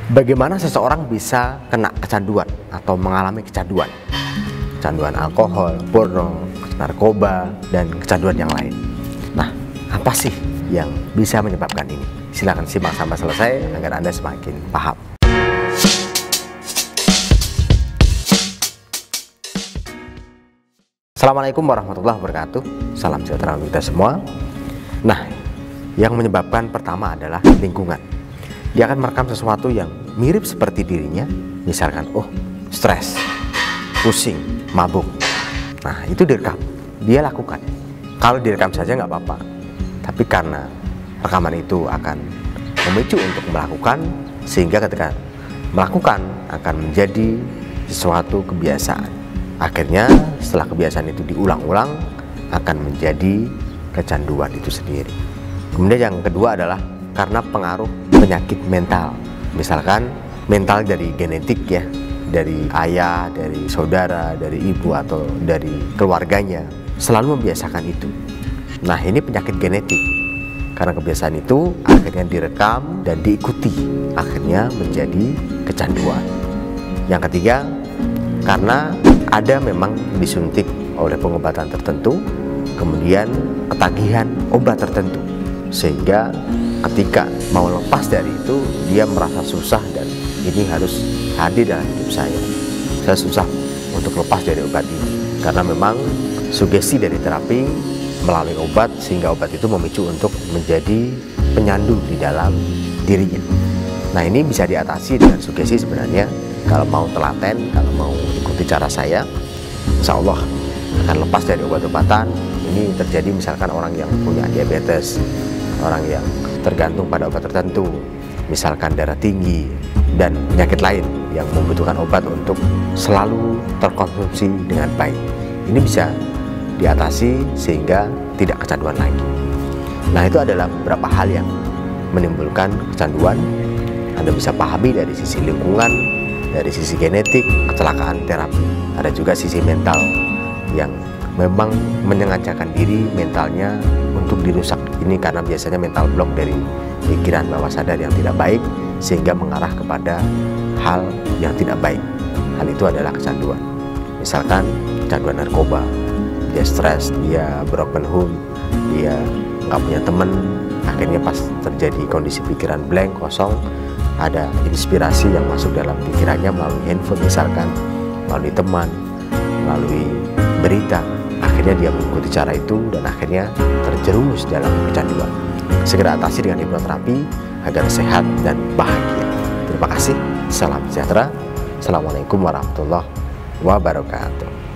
Bagaimana seseorang bisa kena kecanduan atau mengalami kecanduan? Kecanduan alkohol, porno, narkoba, dan kecanduan yang lain. Nah, apa sih yang bisa menyebabkan ini? Silakan simak sampai selesai agar Anda semakin paham. Assalamualaikum warahmatullahi wabarakatuh. Salam sejahtera untuk kita semua. Nah, yang menyebabkan pertama adalah lingkungan. Dia akan merekam sesuatu yang mirip seperti dirinya, misalkan, stres, pusing, mabuk. Nah, itu direkam, dia lakukan. Kalau direkam saja nggak apa-apa, tapi karena rekaman itu akan memicu untuk melakukan, sehingga ketika melakukan akan menjadi sesuatu kebiasaan. Akhirnya setelah kebiasaan itu diulang-ulang akan menjadi kecanduan itu sendiri. Kemudian yang kedua adalah karena pengaruh penyakit mental. Misalkan mental dari genetik ya, dari ayah, dari saudara, dari ibu atau dari keluarganya selalu membiasakan itu. Nah, ini penyakit genetik. Karena kebiasaan itu akhirnya direkam dan diikuti, akhirnya menjadi kecanduan. Yang ketiga, karena ada memang disuntik oleh pengobatan tertentu, kemudian ketagihan obat tertentu, sehingga ketika mau lepas dari itu dia merasa susah dan ini harus hadir dalam hidup saya susah untuk lepas dari obat ini, karena memang sugesti dari terapi melalui obat sehingga obat itu memicu untuk menjadi penyandu di dalam dirinya. Nah, ini bisa diatasi dengan sugesti sebenarnya. Kalau mau telaten, kalau mau ikuti cara saya, insya Allah akan lepas dari obat-obatan. Ini terjadi misalkan orang yang punya diabetes, orang yang tergantung pada obat tertentu, misalkan darah tinggi dan penyakit lain yang membutuhkan obat untuk selalu terkonsumsi dengan baik. Ini bisa diatasi sehingga tidak kecanduan lagi. Nah, itu adalah beberapa hal yang menimbulkan kecanduan. Anda bisa pahami dari sisi lingkungan, dari sisi genetik, kecelakaan terapi. Ada juga sisi mental yang memang menyengajakan diri mentalnya untuk dirusak. Ini karena biasanya mental block dari pikiran bawah sadar yang tidak baik sehingga mengarah kepada hal yang tidak baik. Hal itu adalah kecanduan. Misalkan kecanduan narkoba, dia stres, dia broken home, dia nggak punya teman, akhirnya pas terjadi kondisi pikiran blank, kosong, ada inspirasi yang masuk dalam pikirannya melalui handphone misalkan, melalui teman, melalui berita. Akhirnya dia mengikuti cara itu dan akhirnya terjerumus dalam kecanduan. Segera atasi dengan hipnoterapi agar sehat dan bahagia. Terima kasih. Salam sejahtera. Assalamualaikum warahmatullahi wabarakatuh.